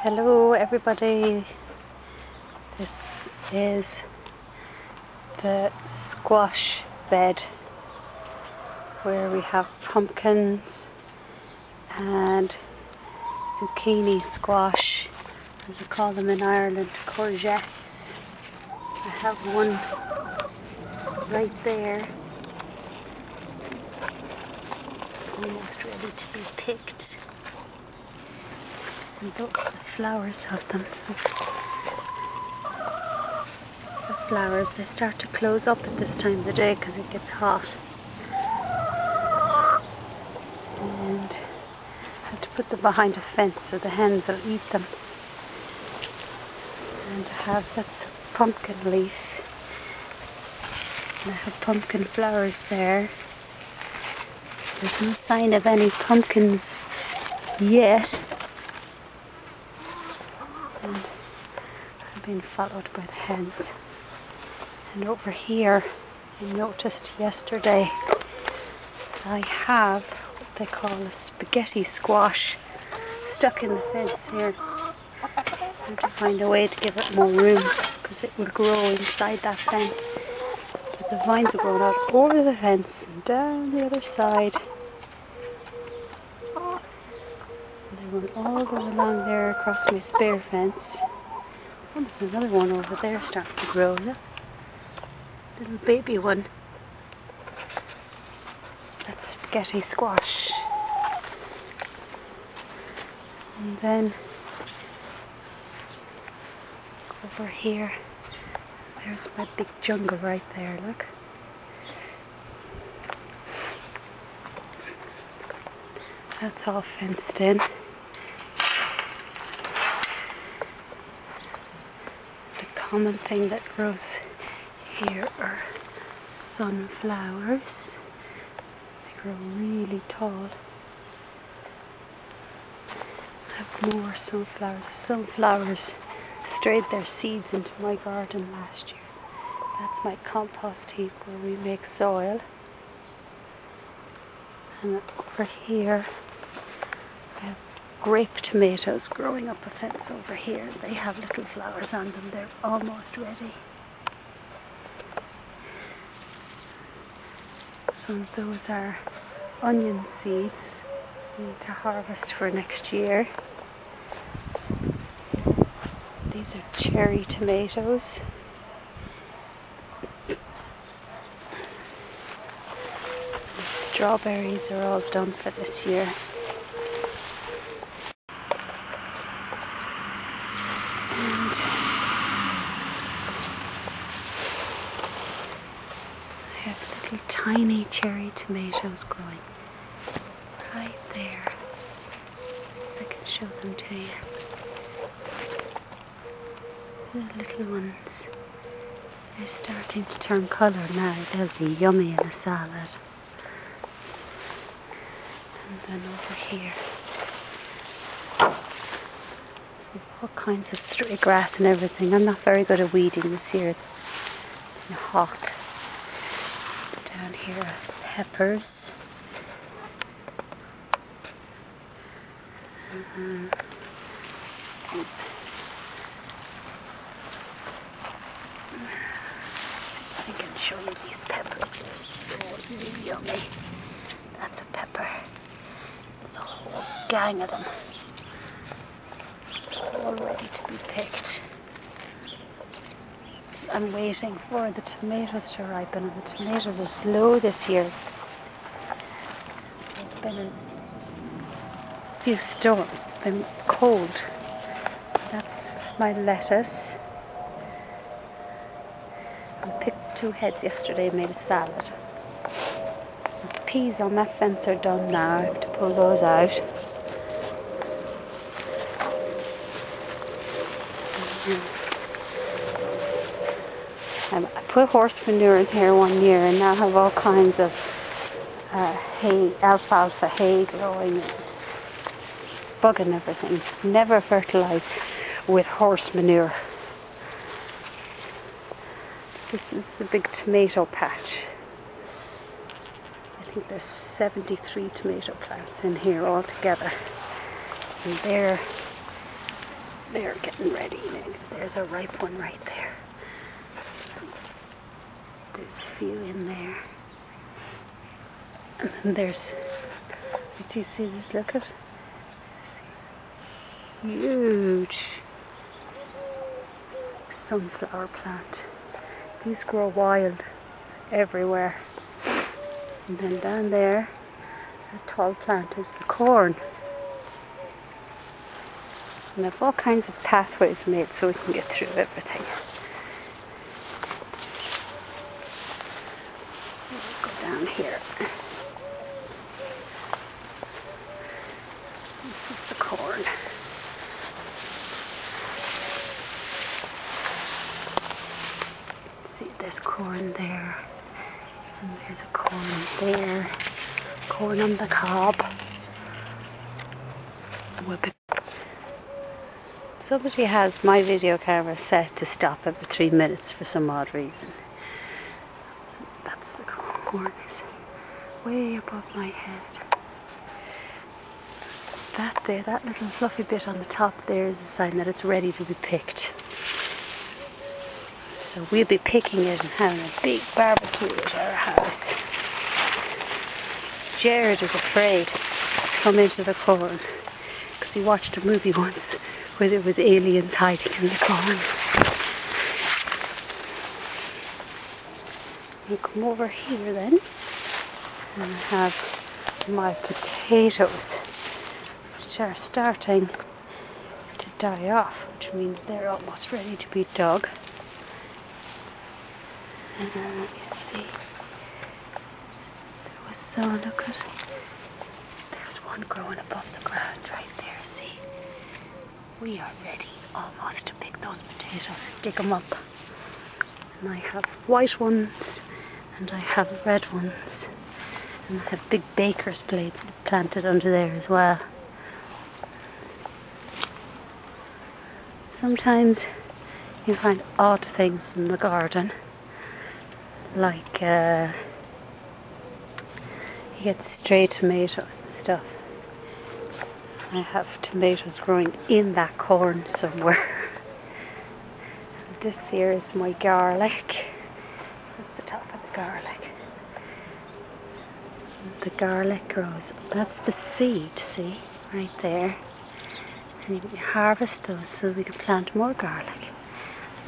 Hello everybody, this is the squash bed where we have pumpkins and zucchini squash, as we call them in Ireland, courgettes. I have one right there, almost ready to be picked. And look, the flowers of them. The flowers, they start to close up at this time of the day because it gets hot. And I have to put them behind a fence so the hens will eat them. And that's a pumpkin leaf. And I have pumpkin flowers there. There's no sign of any pumpkins yet. And I'm being followed by the hens. And over here, I noticed yesterday, I have what they call a spaghetti squash stuck in the fence here. I have to find a way to give it more room because it will grow inside that fence. But the vines are growing out over the fence and down the other side. One all goes along there across my spare fence. Oh, there's another one over there starting to grow. Look, little baby one. That's spaghetti squash. And then over here, there's my big jungle right there. Look. That's all fenced in. Common thing that grows here are sunflowers. They grow really tall. I have more sunflowers. Sunflowers strayed their seeds into my garden last year. That's my compost heap where we make soil. And over here I have grape tomatoes growing up a fence over here. They have little flowers on them. They're almost ready. Some of those are onion seeds we need to harvest for next year. These are cherry tomatoes. The strawberries are all done for this year. Tiny cherry tomatoes growing right there. I can show them to you. These little ones, they're starting to turn colour now. They'll be yummy in a salad. And then over here, all kinds of stray grass and everything. I'm not very good at weeding this year. It's been hot. Down here are peppers. I can show you these peppers. They're so really yummy. That's a pepper. There's a whole gang of them. All ready to be picked. I'm waiting for the tomatoes to ripen, and the tomatoes are slow this year. It's been a few storms, it's been cold. That's my lettuce. I picked 2 heads yesterday and made a salad. The peas on that fence are done now. I have to pull those out. I put horse manure in here one year and now have all kinds of hay, alfalfa hay growing. It's bugging everything. Never fertilise with horse manure. This is the big tomato patch. I think there's 73 tomato plants in here altogether. And they're they're getting ready. There's a ripe one right there. There's a few in there. And then there's, do you see this? Look at, huge sunflower plant. These grow wild everywhere. And then down there, that tall plant is the corn. And they've all kinds of pathways made so we can get through everything. We'll go down here. This is the corn. See, there's corn there. And there's a corn there. Corn on the cob. Somebody has my video camera set to stop every 3 minutes for some odd reason. That's the corn. It's way above my head. That there, that little fluffy bit on the top there is a sign that it's ready to be picked. So we'll be picking it and having a big barbecue at our house. Jared is afraid to come into the corn because he watched a movie once where there was aliens hiding in the corn. We'll come over here then and I have my potatoes, which are starting to die off, which means they're almost ready to be dug. And then you see, there was some, look at, there's one growing above the ground right there, see? We are ready almost to pick those potatoes, dig them up. And I have white ones and I have red ones. And I have big baker's blades planted under there as well. Sometimes you find odd things in the garden, like you get stray tomatoes and stuff. I have tomatoes growing in that corn somewhere. This here is my garlic. That's the top of the garlic. The garlic grows, that's the seed, see, right there. And you harvest those so we can plant more garlic.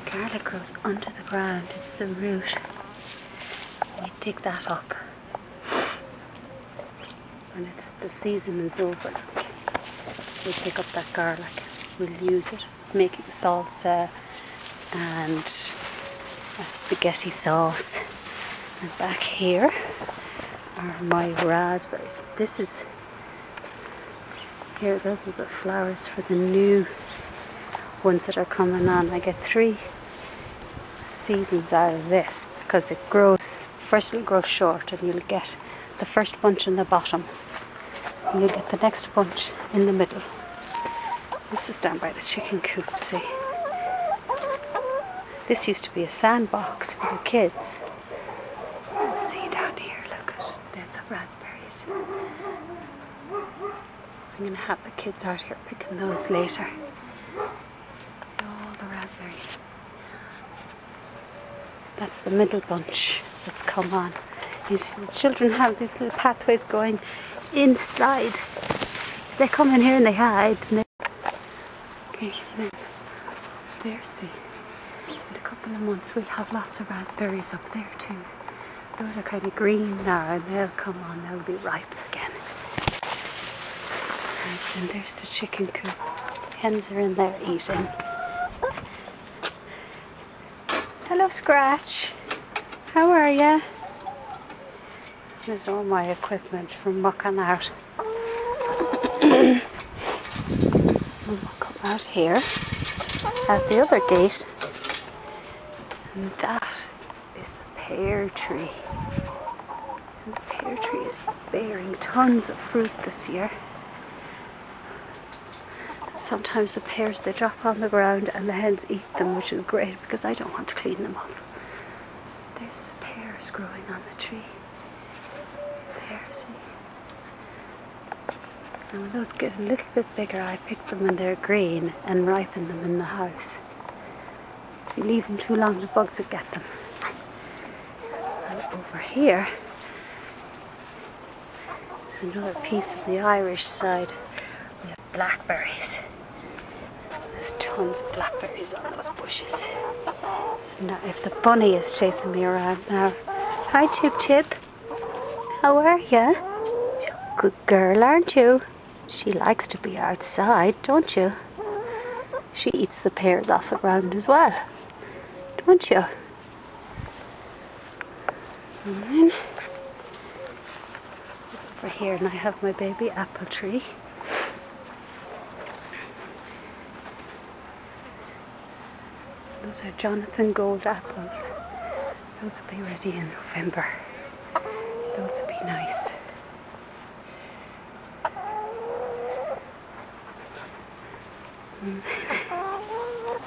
The garlic grows under the ground, it's the root. We dig that up. When the season is over, we'll pick up that garlic. We'll use it making salsa and a spaghetti sauce. And back here are my raspberries. This is, here, those are the flowers for the new ones that are coming on. I get 3 seasons out of this because it grows, first it'll grow short and you'll get the first bunch in the bottom. And you'll get the next bunch in the middle. This is down by the chicken coop, see. This used to be a sandbox for the kids. See down here, look, there's the raspberries. I'm going to have the kids out here picking those later. All the raspberries. That's the middle bunch that's come on. You see, the children have these little pathways going inside. They come in here and they hide. And okay, then there's in a couple of months we'll have lots of raspberries up there too. Those are kind of green now and they'll come on, they'll be ripe again. And there's the chicken coop. Hens are in there eating. Hello, Scratch. How are ya? There's all my equipment from mucking out. We'll come out here at the other gate. And that is the pear tree. And the pear tree is bearing tons of fruit this year. Sometimes the pears, they drop on the ground and the hens eat them, which is great because I don't want to clean them up. There's the pears growing on the tree. There, see? And when those get a little bit bigger, I pick them when they're green and ripen them in the house. If you leave them too long, the bugs will get them. And over here, there's another piece of the Irish side. We have blackberries. There's tons of blackberries on those bushes. Now, if the bunny is chasing me around now. Hi, Chip Chip. How are ya? Good girl, aren't you? She likes to be outside, don't you? She eats the pears off the ground as well, don't you? And then over here, and I have my baby apple tree. Those are Jonathan Gold apples. Those will be ready in November. Those will be nice.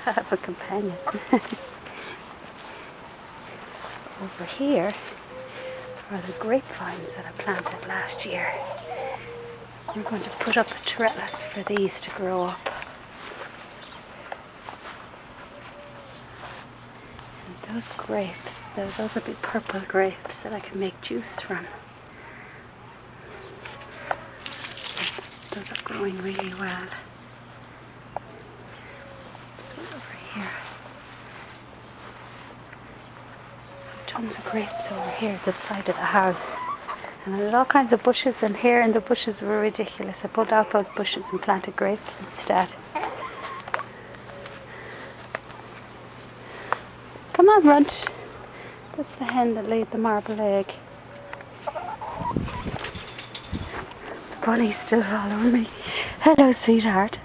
I have a companion. Over here are the grapevines that I planted last year. I'm going to put up a trellis for these to grow up. And those grapes, those will be purple grapes that I can make juice from. Those are growing really well. Here. Tons of grapes over here at the side of the house. And there's all kinds of bushes in here, and the bushes were ridiculous. I pulled out those bushes and planted grapes instead. Come on, Runt. That's the hen that laid the marble egg. The bunny's still following me. Hello, sweetheart.